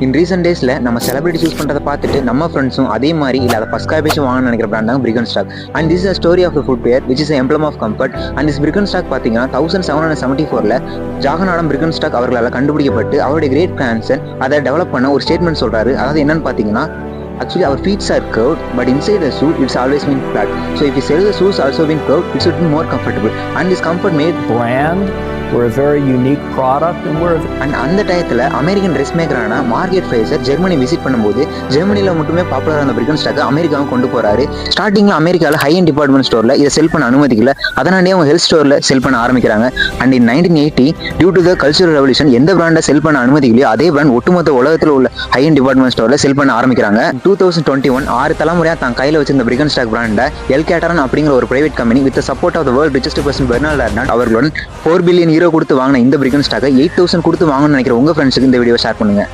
இன் recent டேஸில் நம்ம celebrity choose பண்ணுறதை பார்த்துட்டு நம்ம ஃப்ரெண்ட்ஸும் அதே மாதிரி இல்லை அதை ஃபஸ்ட் காப்பேஜும் வாங்கணும்னு நினைக்கிற பிராண்ட் தான் Birkenstock. And this is story of footwear which is emblem of comfort. And this Birkenstock பார்த்தீங்கன்னா 1774 ஜாகநாடம் பிரிகன்ஸ்டாக் அவர்களால் கண்டுபிடிக்கப்பட்டு அவருடைய கிரேட் கிராண்ட்சன் அதை டெவலப் பண்ண ஒரு ஸ்டேட்மெண்ட் சொல்கிறாரு. அதாவது என்னன்னு பார்த்தீங்கன்னா, actually our feet are curved but inside the shoe it's always been flat, so if you sell the shoes also been curved it should be more comfortable. And this comfort made brand, we're a very unique product and we're and அந்த டயத்தில் American dress மேக்கரான Margot Fraser Germany visit பண்ணும்போது ஜெர்மனியில் மட்டுமே பாப்புலரான அந்த பிரிகன்ஸ்டாக்கை அமெரிக்காவும் கொண்டு போகிறாரு. ஸ்டார்டிங்கில் அமெரிக்காவில் ஹை அண்ட் டிபார்ட்மெண்ட் ஸ்டோரில் இதை செல் பண்ண அனுமதிக்கல, அதனாலே அவங்க ஹெல்த் ஸ்டோரில் செல் பண்ண ஆரம்பிக்கிறாங்க. And in 1980 due to the cultural revolution எந்த பிராண்டை செல் பண்ண அனுமதிக்கலையோ அதே பிராண்ட் ஒட்டுமொத்த உலகத்தில் உள்ள ஹை அண்ட் டிபார்ட்மெண்ட் ஸ்டோரில் செல் பண்ண ஆரம்பிக்கிறாங்க. 2021 6 தலைமுறையாக தான் கையில் வச்சிருந்த பிரிகன்ஸ்டாக் பிராண்டை எல் கேட்டரன் அப்படிங்கிற ஒரு private company with support of the world richest person Bernard Arnault அவர்களுடன் €4 பில்லியன் கொடுத்து வாங்கின இந்த பிரிகன்ஸ்டாக்கை 8,000 கொடுத்து வாங்கணும்னு நினைக்கிற உங்க ஃப்ரெண்ட்ஸுக்கு இந்த வீடியோ ஷேர் பண்ணுங்க.